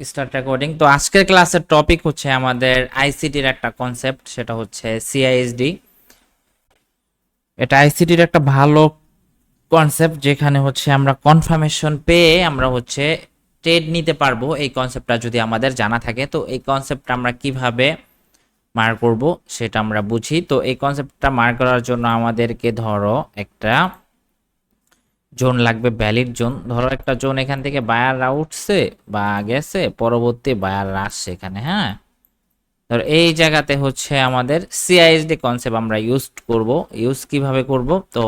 Start recording. তো আজকের ক্লাসের টপিক হচ্ছে আমাদের আইসিটির একটা কনসেপ্ট, সেটা হচ্ছে সিআইএসডি। এটা আইসিটির একটা ভালো কনসেপ্ট, যেখানে হচ্ছে আমরা কনফার্মেশন পেয়ে আমরা হচ্ছে ট্রেড নিতে পারবো। এই কনসেপ্টটা যদি আমাদের জানা থাকে, তো এই কনসেপ্টটা আমরা কিভাবে মার করব সেটা আমরা বুঝি। তো এই কনসেপ্টটা মার করার জন্য আমাদেরকে ধরো একটা জোন লাগবে, ভ্যালিড জোন। ধরো একটা জোন এখান থেকে বায়ার উঠছে বা গেছে, পরবর্তী বায়ার আসছে এখানে, হ্যাঁ। ধর এই জায়গাতে হচ্ছে আমাদের সিআইএসডি কনসেপ্ট আমরা ইউজ কিভাবে করব। তো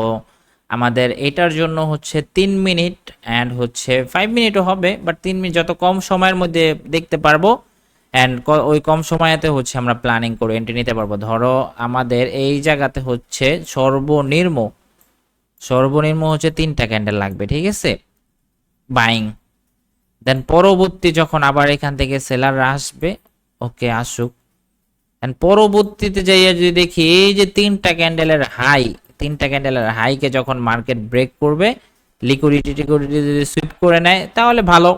আমাদের এটার জন্য হচ্ছে 3 মিনিট অ্যান্ড হচ্ছে 5 মিনিটও হবে, বাট 3 মিনিট যত কম সময়ের মধ্যে দেখতে পারবো অ্যান্ড ওই কম সময়তে হচ্ছে আমরা প্ল্যানিং করে এন্ট্রি নিতে পারবো। ধরো আমাদের এই জায়গাতে হচ্ছে সর্বনিম্ন সর্বনিম্ন হচ্ছে 3টা ক্যান্ডেল লাগবে, ঠিক আছে, বাইং। দেন পরবর্তী যখন আবার এখান থেকে সেলাররা আসবে, ওকে আসুক। এন্ড পরবর্তীতে যাইয়া যদি দেখি এই যে তিনটা ক্যান্ডেলের হাইকে যখন মার্কেট ব্রেক করবে, লিকুইডিটি যদি সুইপ করে নেয় তাহলে ভালো।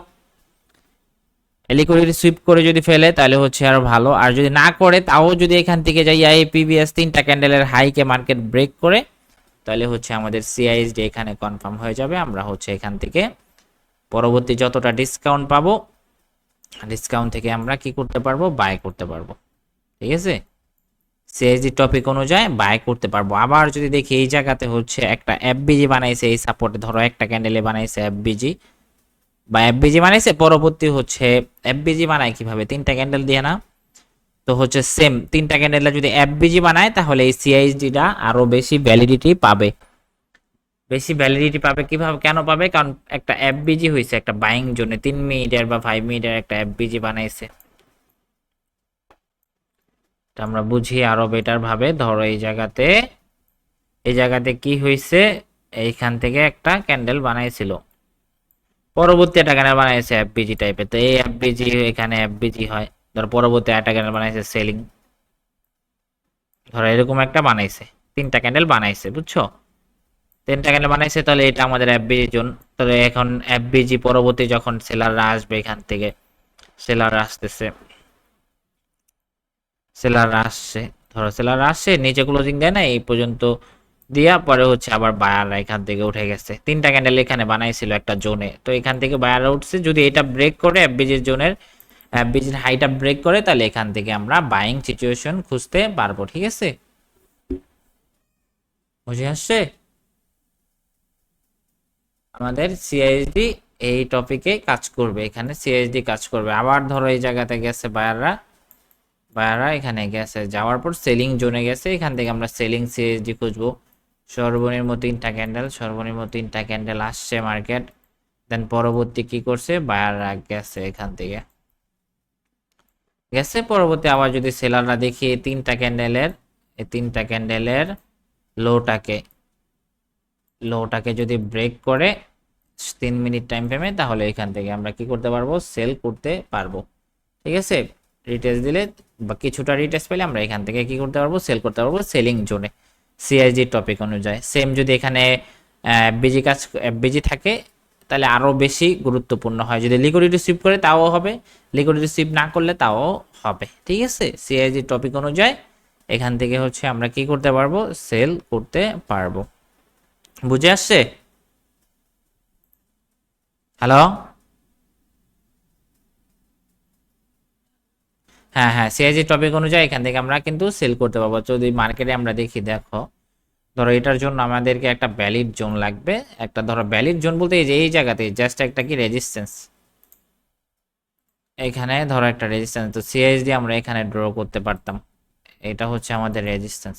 লিকুইডিটি সুইপ করে যদি ফেলে তাহলে হচ্ছে আরো ভালো, আর যদি না করে তাও যদি এখান থেকে যাইয়া এই প্রিভিয়াস 3টা ক্যান্ডেলের হাইকে মার্কেট ব্রেক করে, তাহলে হচ্ছে আমাদের সিআইএসডি এখানে কনফার্ম হয়ে যাবে। আমরা হচ্ছে এখান থেকে পরবর্তী যতটা ডিসকাউন্ট পাবো, ডিসকাউন্ট থেকে আমরা কি করতে পারবো, বাই করতে পারবো, ঠিক আছে। সিএসডি টপিক অনুযায়ী বাই করতে পারবো। আবার যদি দেখি এই জায়গাতে হচ্ছে একটা এফবিজি বানাইছে, এই সাপোর্টে ধরো একটা ক্যান্ডেলে বানাইছে এফবিজি বা এফবিজি বানাইছে, পরবর্তী হচ্ছে এফবিজি বানায় কিভাবে, 3টা ক্যান্ডেল দিয়ে না। তো হচ্ছে সেম 3টা ক্যান্ডেলে যদি এফবিজি বানায় তাহলে এই সিআইএসডিটা আরো বেশি ভ্যালিডিটি পাবে। কিভাবে, কেন পাবে, কারণ একটা এফবিজি হয়েছে একটা বাইং জন্য 3 মিনিটের বা 5 মিনিটের একটা এফবিজি বানাইছে। আমরা বুঝি আরো বেটার ভাবে। ধরো এই জায়গাতে কি হয়েছে, এইখান থেকে একটা ক্যান্ডেল বানাইছিল, পরবর্তী একটা ক্যান্ডেল বানাইছে এফবিজি টাইপের। তো এই এফবিজি এখানে এফবিজি হয়। ধর পরবর্তী একটা ক্যান্ডেল বানাইছে সেলিং, ধরো এরকম একটা বানাইছে, 3টা ক্যান্ডেল বানাইছে, বুঝছো। 3টা ক্যান্ডেল বানাইছে, তাহলে এটা আমাদের এফবিজি জোন। তাহলে এখন এফবিজি পরবর্তী যখন সেলাররা আসবে, এখান থেকে সেলাররা আসতেছে, সেলাররা আসছে, ধরো সেলাররা আসছে, নিচে ক্লোজিং দেয় না এই পর্যন্ত দিয়া, পরে হচ্ছে আবার বায়াররা এখান থেকে উঠে গেছে। 3টা ক্যান্ডেল এখানে বানাইছিল একটা জোনে, তো এখান থেকে বায়াররা উঠছে। যদি এটা ব্রেক করে এফবিজির জোনের, এফবিজির হাইটা ব্রেক করে, তাহলে এখান থেকে আমরা বাইং সিচুয়েশন খুঁজতে পারবো, ঠিক আছে। বুঝে আসছে আমাদের সিআইএসডি এই টপিকে কাজ করবে, এখানে সিআইএসডি কাজ করবে। আবার ধরো এই জায়গাতে গেছে বায়াররা, বায়াররা এখানে গেছে, যাওয়ার পর সেলিং জোনে গেছে, এখান থেকে আমরা সেলিং সিএসডি খুঁজবো। সর্বনিম্ন 3টা ক্যান্ডেল আসছে মার্কেট। দেন পরবর্তী কি করছে, বায়াররা গেছে এখান থেকে, গেছে পরবর্তী আবার যদি সেলাররা দেখি এই 3টা ক্যান্ডেলের লোটাকে লোটাকে যদি ব্রেক করে 3 মিনিট টাইম ফ্রেমে, তাহলে এখান থেকে আমরা কি করতে পারবো, সেল করতে পারবো, ঠিক আছে। রিটেস্ট দিলে বা কিছুটা রিটেস্ট পেলে আমরা এখান থেকে কি করতে পারবো, সেল করতে পারবো সেলিং জোনে সিআইজি টপিক অনুযায়ী। সেম যদি এখানে এফবিজি থাকে তাহলে আরো বেশি গুরুত্বপূর্ণ হয়। যদি লিকুইডিটি সুইপ করে তাও হবে, লিকুইডিটি সুইপ না করলে তাও হবে, ঠিক আছে। সিআইজি টপিক অনুযায়ী এখান থেকে হচ্ছে আমরা কি করতে পারবো, সেল করতে পারবো। বুঝে আসছে? হ্যালো, হ্যাঁ হ্যাঁ, সিআইজি টপিক অনুযায়ী এখান থেকে আমরা কিন্তু সেল করতে পারবো। যদি মার্কেটে আমরা দেখি, দেখো ধরো এটার জন্য আমাদেরকে একটা ভ্যালিড জোন লাগবে। একটা ধরো ভ্যালিড জোন বলতে এই যে এই জায়গাতে জাস্ট একটা কি রেজিস্ট্যান্স, এখানে ধরো একটা রেজিস্ট্যান্স, তো সিআইএসডি আমরা এখানে ড্র করতে পারতাম। এটা হচ্ছে আমাদের রেজিস্ট্যান্স,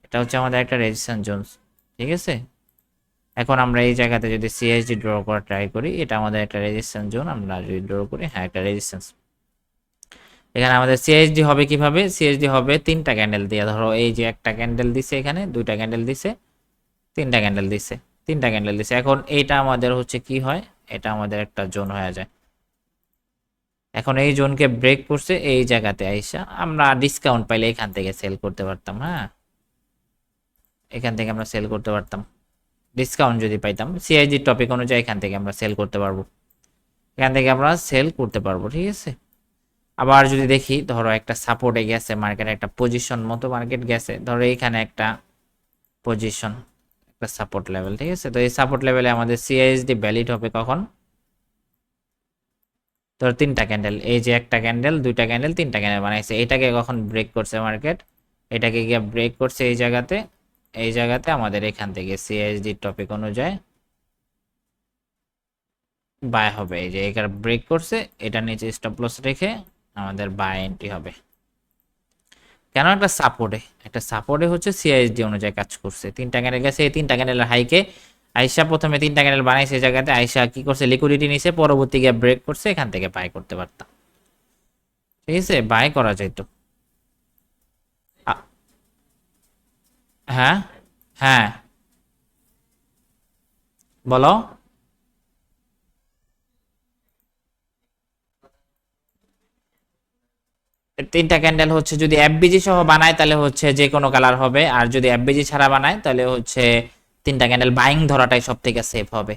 এটা হচ্ছে আমাদের একটা রেজিস্ট্যান্স জোন, ঠিক আছে। এখন আমরা এই জায়গাতে যদি সিএসডি ড্র করা ট্রাই করি, এটা আমাদের একটা রেজিস্ট্যান্স জোন, আমরা যদি ড্র করি, হ্যাঁ একটা রেজিস্ট্যান্স। এখানে আমাদের সিএসডি হবে কিভাবে, সিএসডি হবে 3টা ক্যান্ডেল দিয়ে। ধরো এই যে একটা ক্যান্ডেল দিছে, এখানে 2টা ক্যান্ডেল দিছে, 3টা ক্যান্ডেল দিছে, 3টা ক্যান্ডেল দিছে। এখন এইটা আমাদের হচ্ছে কি হয়, এটা আমাদের একটা জোন হয়ে যায়। এখন এই জোনকে ব্রেক করছে, এই জায়গাতে আইসা আমরা ডিসকাউন্ট পাইলে এখান থেকে সেল করতে পারতাম, হ্যাঁ এখান থেকে আমরা সেল করতে পারতাম, ডিসকাউন্ট যদি পাইতাম সিআইজি টপিক অনুযায়ী এখান থেকে আমরা সেল করতে পারবো। এখান থেকে আমরা সেল করতে পারবো, ঠিক আছে। আবার যদি দেখি ধরো একটা সাপোর্টে গেছে মার্কেট, একটা পজিশন মতো মার্কেট গেছে, ধরো এইখানে একটা পজিশন, একটা সাপোর্ট লেভেল, ঠিক আছে। তো এই সাপোর্ট লেভেলে আমাদের সিআইএসডি ভ্যালিড হবে কখন, ধরো তিনটা ক্যান্ডেল, এই যে একটা ক্যান্ডেল, দুইটা ক্যান্ডেল, তিনটা ক্যান্ডেল বানাইছে, এটাকে কখন ব্রেক করছে মার্কেট, এটাকে গিয়ে ব্রেক করছে এই জায়গাতে, এই জায়গাতে আমাদের এখান থেকে সিআইএসডি টপিক অনুযায়ী বাই হবে। এই যে এখানে ব্রেক করছে, এটা নিচে স্টপ লস রেখে আমাদের বাই এন্ট্রি হবে। কেন, একটা সাপোর্টে হচ্ছে সিআইএসডি অনুযায়ী কাজ করছে, তিনটা ক্যান্ডেল গেছে, এই তিনটা ক্যান্ডেলের হাইকে আইসা প্রথমে তিনটা ক্যান্ডেল বানাইছে, এই জায়গাতে আইসা কি করছে, লিকুইডিটি নিছে, পরবর্তী গিয়ে ব্রেক করছে, এখান থেকে বাই করতে পারতাম, ঠিক আছে, বাই করা যেত। আ- হ্যাঁ, হ্যাঁ, বলো। তিনটা ক্যান্ডেল হচ্ছে যদি এফবিজি সহ বানায় তাহলে হচ্ছে যে কোনো কালার হবে, আর যদি এফবিজি ছাড়া বানায় তাহলে হচ্ছে তিনটা ক্যান্ডেল বাইং ধরাটাই সব থেকে সেফ হবে,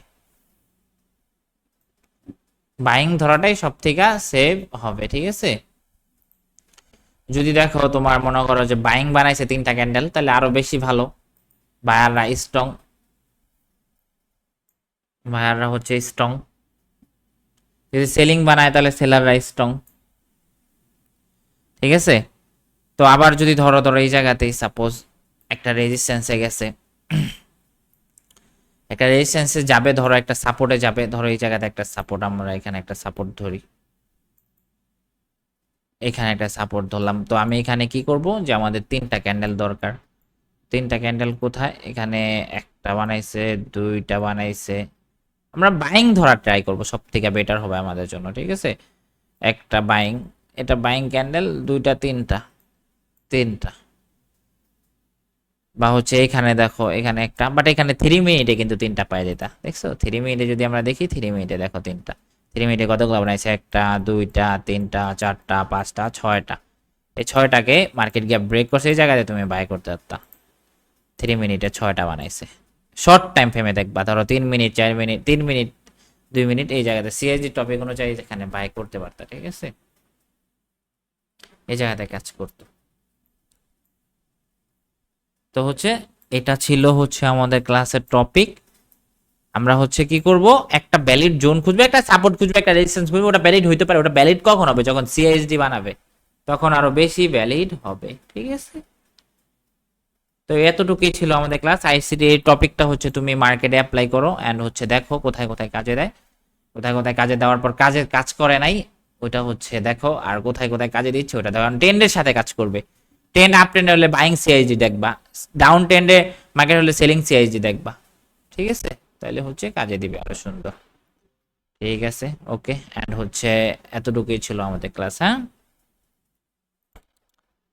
বাইং ধরাটাই সব থেকে সেভ হবে, ঠিক আছে। যদি দেখো তোমার মনে করো যে বাইং বানাইছে তিনটা ক্যান্ডেল, তাহলে আরো বেশি ভালো, বায়াররা স্ট্রং, বায়াররা হচ্ছে স্ট্রং। যদি সেলিং বানায় তাহলে সেলাররা স্ট্রং, ঠিক আছে। তো আবার যদি ধরো ধরো এই জায়গাতেই সাপোজ একটা রেজিস্ট্যান্সে গেছে, একটা রেজিস্ট্যান্সে যাবে, ধরো একটা সাপোর্টে যাবে, ধরো এই জায়গাতে একটা সাপোর্ট, আমরা এখানে একটা সাপোর্ট ধরি, এখানে একটা সাপোর্ট ধরলাম, তো আমি এখানে কি করব যে আমাদের তিনটা ক্যান্ডেল দরকার, তিনটা ক্যান্ডেল কোথায়, এখানে একটা বানাইছে, দুইটা বানাইছে, আমরা বাইং ধরার ট্রাই করব, সব থেকে বেটার হবে আমাদের জন্য, ঠিক আছে। একটা বাইং, এটা বাইং ক্যান্ডেল, দুইটা, তিনটা, তিনটা, বা হচ্ছে এখানে দেখো এখানে একটা, বাট এখানে 3 মিনিটে কিন্তু তিনটা পাই যেটা, দেখছো 3 মিনিটে যদি আমরা দেখি, 3 মিনিটে দেখো তিনটা, 3 মিনিটে কতগুলো বানাইছে, একটা, দুইটা, তিনটা, চারটা, পাঁচটা, ছয়টা, এই ছয়টাকে মার্কেট গ্যাপ ব্রেক করছে, এই জায়গাতে তুমি বাই করতে পারতা, 3 মিনিটে ছয়টা বানাইছে। শর্ট টাইম ফ্রেমে দেখবা, ধরো 3 মিনিট, 4 মিনিট, 3 মিনিট, 2 মিনিট, এই জায়গাতে সিএসজি টপিক অনুযায়ী এখানে বাই করতে পারতা, ঠিক আছে, এই জায়গাতে কাজ করতো। তো হচ্ছে এটা ছিল হচ্ছে আমাদের ক্লাসের টপিক। আমরা হচ্ছে কি করব, একটা ভ্যালিড জোন খুঁজবে, একটা সাপোর্ট খুঁজবে, একটা রেজিস্ট্যান্স খুঁজবে, ওটা ভ্যালিড হইতে পারে, ওটা ভ্যালিড কখন হবে, যখন সিআইএসডি বানাবে, তখন আরো বেশি ভ্যালিড হবে, ঠিক আছে। তো এতটুকুই ছিল আমাদের ক্লাস আইসিটি। এই টপিকটা হচ্ছে তুমি মার্কেটে অ্যাপ্লাই করো এন্ড হচ্ছে দেখো কোথায় কোথায় কাজে দেয়, কোথায় কোথায় কাজে দেওয়ার পর কাজ করে নাই ওইটা হচ্ছে দেখো, আর কোথায় কোথায় কাজে দিচ্ছে ওটা দেখো। ট্রেন্ডের সাথে কাজ করবে, ট্রেন্ড আপ ট্রেন্ডে হলে বাইং সিআইএসডি দেখবা, ডাউন ট্রেন্ডে মার্কেট হলে সেলিং সিআইএসডি দেখবা, ঠিক আছে, তাহলে হচ্ছে কাজে দিবে আরো সুন্দর, ঠিক আছে, ওকে। এন্ড হচ্ছে এতটুকুই ছিল আমাদের ক্লাস, হ্যাঁ,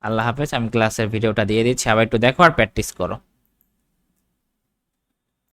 আল্লাহ হাফেজ। আমি ক্লাসের ভিডিওটা দিয়ে দিচ্ছি, আবার একটু দেখো আর প্র্যাকটিস করো।